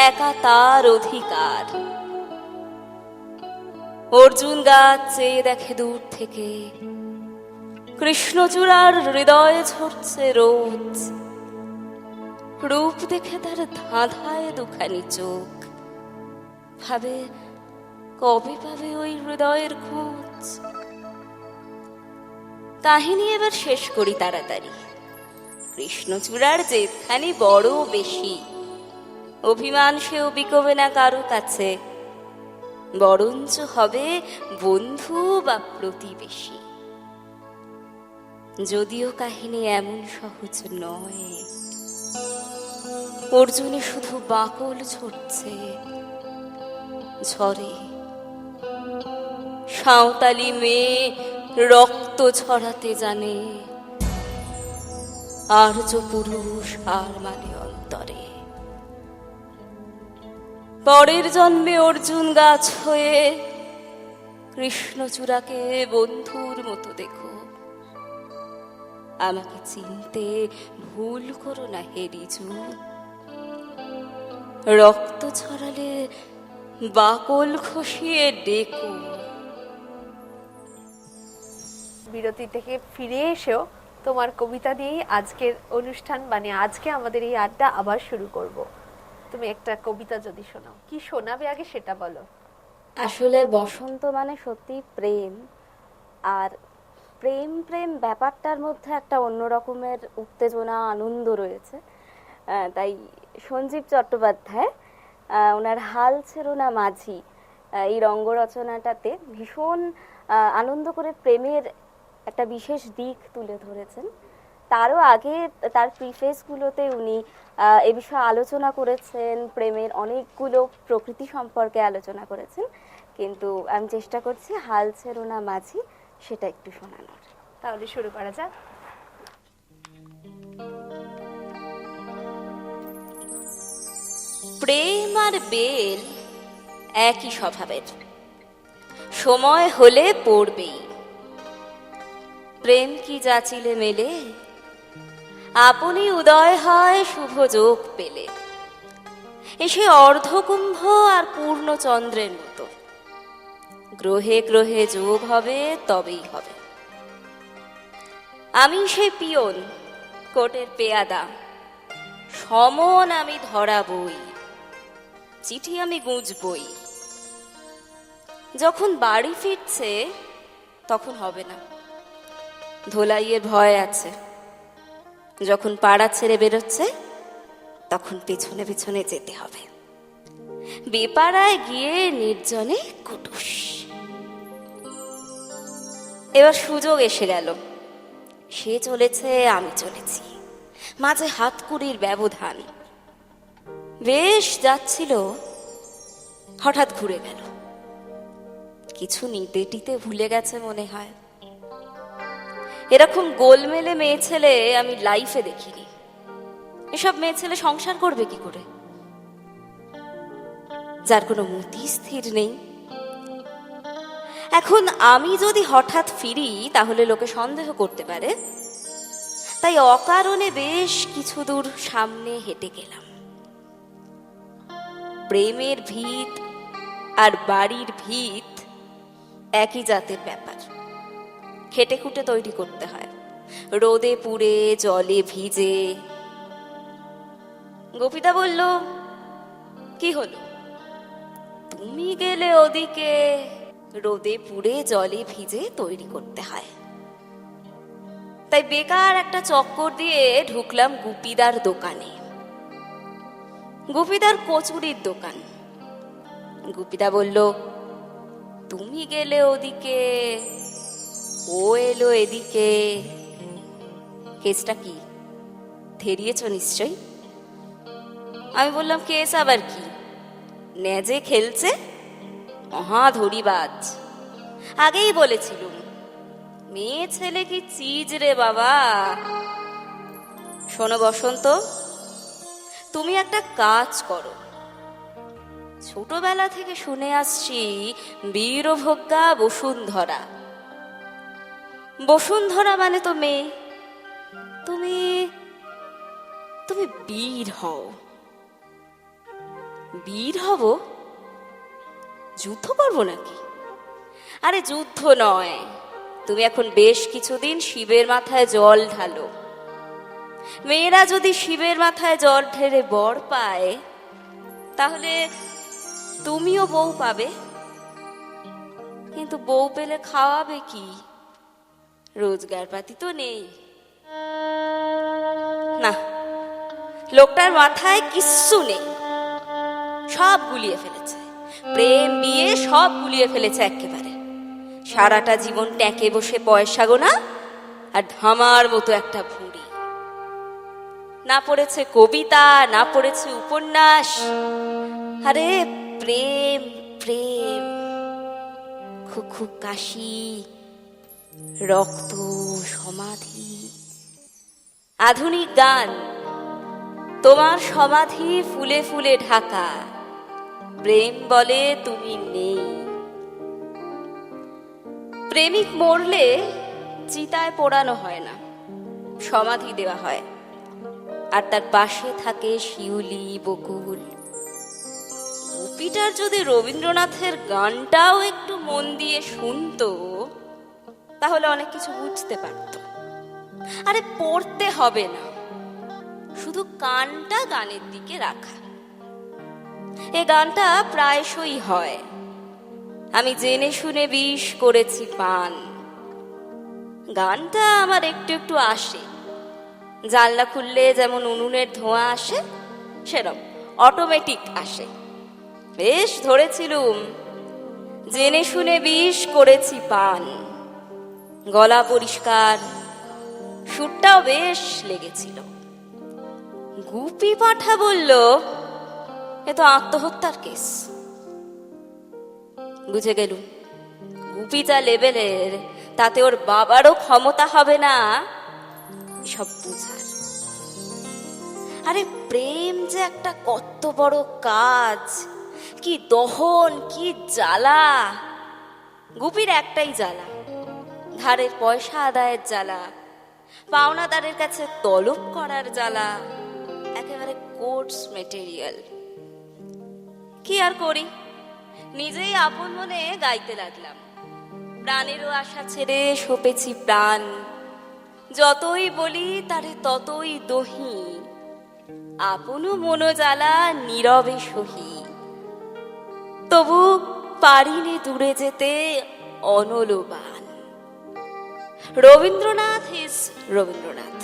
একা তার অধিকার। অর্জুন গাছ চেয়ে দেখে দূর থেকে, কৃষ্ণচূড়ার হৃদয়ে ঝরছে রোজ। রূপ দেখে তার ধাঁধায় দুখানি চোখ, ভাবে কবে পাবে ওই হৃদয়ের খোঁজ। কাহিনী এবার শেষ করি তাড়াতাড়ি। কৃষ্ণচূড়ার জেদখানি বড় বেশি, অভিমান সেও বিকবে না কারো কাছে, বরঞ্চ হবে বন্ধু বা প্রতিবেশী। যদিও কাহিনী এমন সহজ নয়, অর্জুনে শুধু বাকল ঝরছে, ঝরে সাঁওতালি মেয়ে রক্ত ছড়াতে জানে, আর্য পুরুষ আর মানে অন্তরে। পরের জন্মে অর্জুন গাছ হয়ে কৃষ্ণচূড়াকে বন্ধুর মতো দেখো। আমাকে চিনতে ভুল করো না হে রিজু, রক্ত ছড়ালে বাকল খসিয়ে ডেকো। বিরতি থেকে ফিরে এসেও তোমার কবিতা দিয়েই আজকের অনুষ্ঠান, মানে আজকে আমাদের এই আড্ডা আবার শুরু করব। তুমি একটা কবিতা যদি শোনাও, কি শোনাবে আগে সেটা বলো। আসলে বসন্ত মানে সত্যি প্রেম, আর প্রেম প্রেম ব্যাপারটার মধ্যে একটা অন্য রকমের উত্তেজনা আনন্দ রয়েছে। তাই সঞ্জীব চট্টোপাধ্যায় ওনার হাল ছেড়ো না মাঝি এই রঙ্গরচনাটাতে ভীষণ আনন্দ করে প্রেমের একটা বিশেষ দিক তুলে ধরেছেন। তারও আগে তার প্রিফেসগুলোতে উনি এ বিষয়ে আলোচনা করেছেন, প্রেমের অনেকগুলো প্রকৃতি সম্পর্কে আলোচনা করেছেন, কিন্তু আমি চেষ্টা করছি হাল ছেড়ো না মাঝি সেটা একটু শোনানোর। তাহলে শুরু করা যাক। প্রেম আর বেল একই স্বভাবের, সময় হলে পড়বেই। প্রেম কি যাচিলে মেলে, আপনি উদয় হয় শুভ যোগ পেলে। এসে অর্ধকুম্ভ আর পূর্ণ চন্দ্রের মতো, গ্রহে গ্রহে যোগ হবে তবেই হবে। আমি সেই পিয়ন কোটের পেয়াদা, সমন আমি ধরাবই, চিঠি আমি গুঁজবই। যখন বাড়ি ফিরছে তখন হবে না, ধোলাইয়ের ভয় আছে। যখন পাড়া ছেড়ে বেরোচ্ছে তখন পেছনে পেছনে যেতে হবে। বেপাড়ায় গিয়ে নির্জনে কুটুস। এবার সুযোগ এসে গেল, সে চলেছে আমি চলেছি, মাঝে হাতকুড়ির ব্যবধান। বেশ যাচ্ছিল, হঠাৎ ঘুরে গেল, কিছু নিতে টিতে ভুলে গেছে মনে হয়। এরকম গোলমেলে মেয়ে ছেলে আমি লাইফে দেখিনি। এসব মেয়ে ছেলে সংসার করবে কি করে, যার কোনো মতি স্থির নেই। এখন আমি যদি হঠাৎ ফিরি তাহলে লোকে সন্দেহ করতে পারে, তাই অকারণে বেশ কিছু দূর সামনে হেঁটে গেলাম। প্রেমের ভিত আর বাড়ির ভিত একই জাতের ব্যাপার, খেটে খুঁটে তৈরি করতে হয়, রোদে পুড়ে জলে ভিজে। গোপীদা বলল, কি হলো? তুমি গেলে ওদিকে, রোদে পুড়ে জলে ভিজে তৈরি করতে হয়। তাই বেকার একটা চক্কর দিয়ে ঢুকলাম গুপিদার দোকানে। গুপিদার কচুরির দোকান। গুপিদা বলল, তুমি গেলে ওদিকে, ও এলো এদিকে। কেসটা কি? ধেরিয়েছ নিশ্চয়ই। আমি বললাম, কেস আবার কি, নেজে খেলছে, মহা ধরিবাজ। আগেই বলেছিলুম, মেয়ে ছেলে কি চিজ রে বাবা। শোনো বসন্ত, তুমি একটা কাজ করো। ছোটবেলা থেকে শুনে আসছি বীরভোগ্যা বসুন্ধরা। বসুন্ধরা মানে তো মেয়ে। তুমি তুমি বীর হও। বীর হব? যুদ্ধ করবো নাকি? আরে যুদ্ধ নয়, তুমি এখন বেশ কিছুদিন শিবের মাথায় জল ঢালো। মেয়েরা যদি শিবের মাথায় জল ঢেলে বর পায়, তাহলে তুমিও বউ পাবে। কিন্তু বউ পেলে খাওয়াবে কি? রোজগার পাতি তো নেই। না, লোকটার মাথায় কিচ্ছু নেই, সব গুলিয়ে ফেলেছে। প্রেম বিয়ে সব গুলিয়ে ফেলেছে একেবারে। সারাটা জীবন ট্যাঁকে বসে পয়সা গোনা আর ধামার মতো একটা ভুঁড়ি। না পড়েছে কবিতা, না পড়েছে উপন্যাস। আরে প্রেম প্রেম, খুব খুব কাশি, রক্ত, সমাধি। আধুনিক গান, তোমার সমাধি ফুলে ফুলে ঢাকা। প্রেম বলে তুমি নেই। প্রেমিক মরলে চিতায় পোড়ানো হয় না, সমাধি দেওয়া হয়। আর তার পাশে থাকে শিউলি, বকুল। গুপিটার যদি রবীন্দ্রনাথের গানটাও একটু মন দিয়ে শুনতো, তাহলে অনেক কিছু বুঝতে পারত। আরে পড়তে হবে না, শুধু কানটা গানের দিকে রাখা। এ গানটা প্রায়শই হয়। আমি জেনে শুনে বিষ করেছি পান। গানটা আমার একটু একটু আসে। জানলা খুললে যেমন উনুনের ধোঁয়া আসে, সেরকম অটোমেটিক আসে। বেশ ধরেছিলুম, জেনে শুনে বিষ করেছি পান। গলা পরিষ্কার, সুরটাও বেশ লেগেছিল। গুপি পাঠা বলল, এ তো আত্মহত্যার কেস। বুঝে গেলুম, গুপি যা লেভেলের, তাতে ওর বাবারও ক্ষমতা হবে না সব বুঝার। আরে প্রেম যে একটা কত বড় কাজ, কি দহন, কি জ্বালা। গুপির একটাই জ্বালা, ধারের পয়সা আদায়ের জ্বালা, পাওনাদারের কাছে তলব করার জ্বালা। একেবারে কোর্স মেটেরিয়াল। কি আর করি, নিজেই আপন মনে গাইতে লাগলাম। প্রাণেরও আশা ছেড়ে সপেছি প্রাণ। যতই বলি তারে ততই দহি। আপনও মনো জ্বালা নীরবে সহি। তবু পারিনে দূরে যেতে অনলবান। রবীন্দ্রনাথ ইজ রবীন্দ্রনাথ।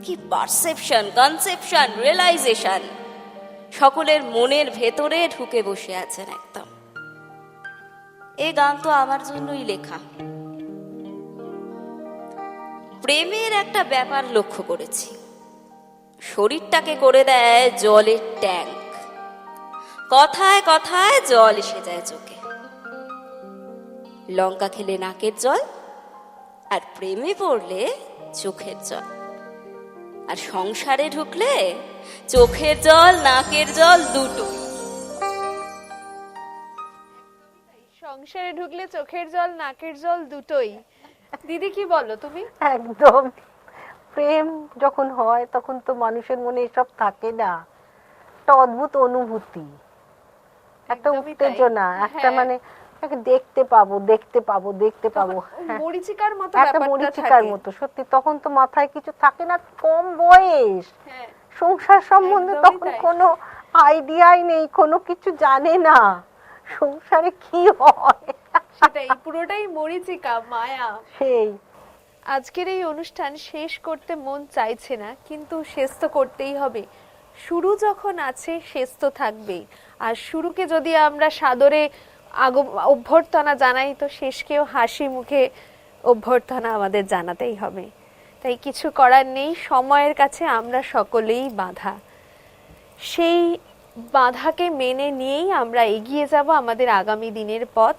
কি পারসেপশন, কনসেপশন, রিয়েলাইজেশন, সকলের মনের ভেতরে ঢুকে বসে আছেন একদম। এ গান তো আমার জন্যই লেখা। প্রেমের একটা ব্যাপার লক্ষ্য করেছি, শরীরটাকে করে দেয় জলের ট্যাঙ্ক। কথায় কথায় জল এসে যায় চোখে। লঙ্কা খেলে নাকের জল, আর প্রেমে পড়লে চোখের জল। আর সংসারে ঢুকলে চোখের জল, নাকের জল দুটোই। সংসারে ঢুকলে চোখের জল, নাকের জল দুটোই। দিদি কি বলো তুমি? একদম। প্রেম যখন হয় তখন তো মানুষের মনে এসব থাকে না। একটা অদ্ভুত অনুভূতি, একটা একদমই তাই। উত্তেজনা, একটা হ্যাঁ। মানে তাকে দেখতে পাবো, দেখতে পাবো, দেখতে পাবো। হ্যাঁ, মরিচিকার মতো একটা ব্যাপারটা মরীচিকার থাকে। মতো। সত্যি, তখন তো মাথায় কিছু থাকে না, কম বয়স, হ্যাঁ, সংসার সম্বন্ধে একদমই তখন তাই। কোনো আইডিয়াই নেই, কোনো কিছু জানে না সংসারে কি হয়। সেটাই, পুরোটাই মরিচিকা, মায়া। সেই আজকের এই অনুষ্ঠান শেষ করতে মন চাইছে না, কিন্তু শেষ তো করতেই হবে। শুরু যখন আছে, শেষ তো থাকবেই। আর শুরুকে যদি আমরা সাদরে অভ্যর্থনা জানাই, তো শেষকেও হাসি মুখে অভ্যর্থনা আমাদের জানাতেই হবে। তাই কিছু করার নেই, সময়ের কাছে আমরা সকলেই বাঁধা। সেই বাধাকে মেনে নিয়েই আমরা এগিয়ে যাব আমাদের আগামী দিনের পথ।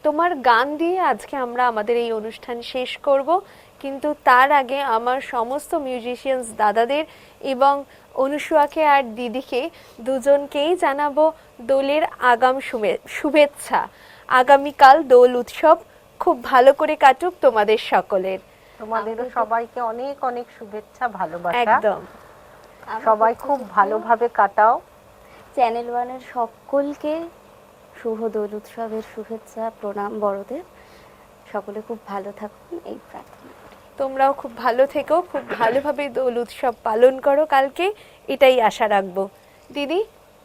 তোমার গান দিয়ে আজকে আমরা আমাদের এই অনুষ্ঠান শেষ করব, কিন্তু তার আগে আমার সমস্ত মিউজিশিয়ানস দাদাদের এবং অনুসুয়াকে আর দিদিকে দুজনকেই জানাবো দোলের আগাম শুভেচ্ছা। আগামীকাল দোল উৎসব খুব ভালো করে কাটুক তোমাদের সকলের। তোমাদেরও সবাইকে অনেক অনেক শুভেচ্ছা, ভালোবাসা। একদম। সবাই খুব ভালোভাবে কাটাও। চ্যানেল ওয়ানের সকলকে শুভ দোল উৎসবের শুভেচ্ছা, প্রণাম বড়দের। সকলে খুব ভালো থাকুন এই প্রার্থনা করি। তোমরাও খুব ভালো থেকো, খুব ভালোভাবে দোল উৎসব পালন করো কালকে, এটাই আশা রাখবো। দিদি,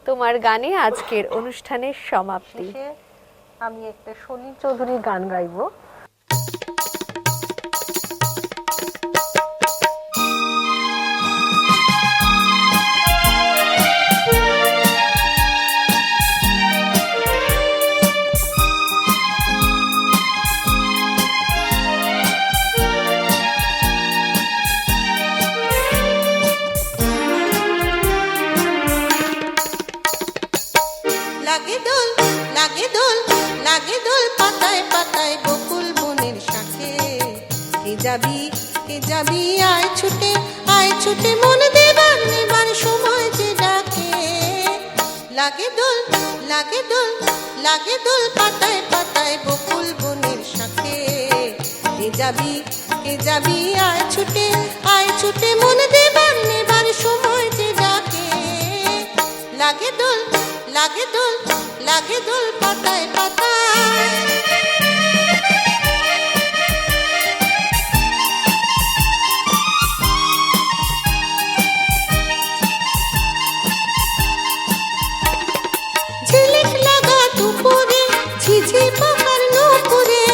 তোমার গানে আজকের অনুষ্ঠানের সমাপ্তি। শেষে আমি একটা সলিল চৌধুরীর গান গাইবো। লাগে দোল লাগে দোল লাগে দোল পাতায় পাতায় বকুল বনের শাখে কে যাবি আয় ছুটে মন দেবার নেবার সময় যে ডাকে লাগে দোল লাগে দোল লাগে দোল পাতায় পাতায় বকুল বনের শাখে কে যাবি আয় ছুটে মন দেবার নেবার সময় যে ডাকে লাগে দোল লাগে দোল লাগে দোল পাতায় পাতায় ঝিলিক লাগা দুপুরে ঝিঝি পোকার নুপুরে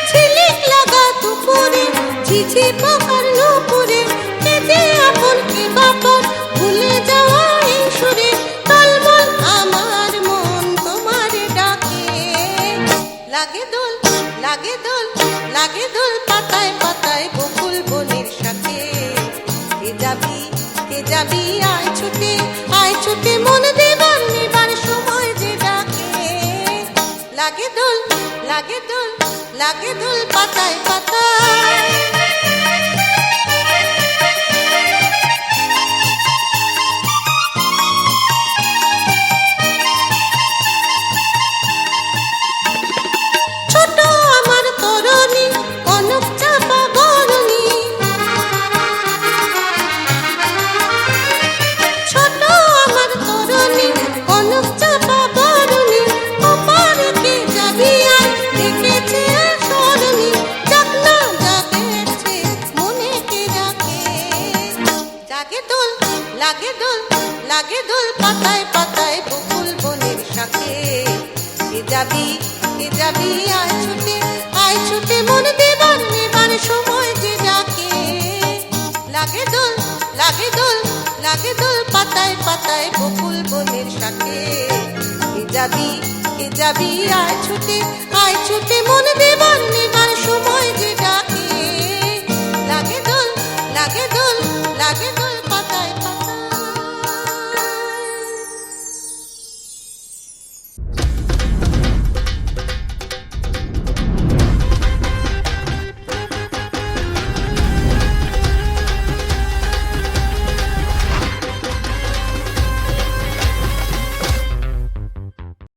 ঝিলিক লাগা দুপুরে ঝিঝি পোকার নুপুরে কেঁদে আপন কে বাপন ভুলে যাওয়া এই সুরে টলমল আমার মন তোমার ডাকে লাগে দোল লাগে দোল লাগে দোল পাতায় পাতায় বকুল বনের শাখে কে যাবি আয় ছুটে মন দেবার নেবার সময় যে ডাকে লাগে দোল লাগে দোল লাগে দোল পাতায় পাতায় ছোট আমার তরণী কনক চাপা বরণী ছোট আমার তরণী কনক চাপা বরণী ওপারে কে যাবি আর দেখেছে সরণী জাগনা জাগেছে মনে কে ডাকে জাগে দোল লাগে দোল লাগে দোল পাতায় পাতায় বকুল বনের শাখে কে যাবি আয় ছুটে মন দেবার নেবার সময় যে ডাকে লাগে দোল লাগে দোল লাগে দোল পাতায় পাতায় বকুল বনের শাখে কে যাবি আয় ছুটে মন দেবার নেবার সময় যে ডাকে লাগে দোল লাগে দোল লাগে দোল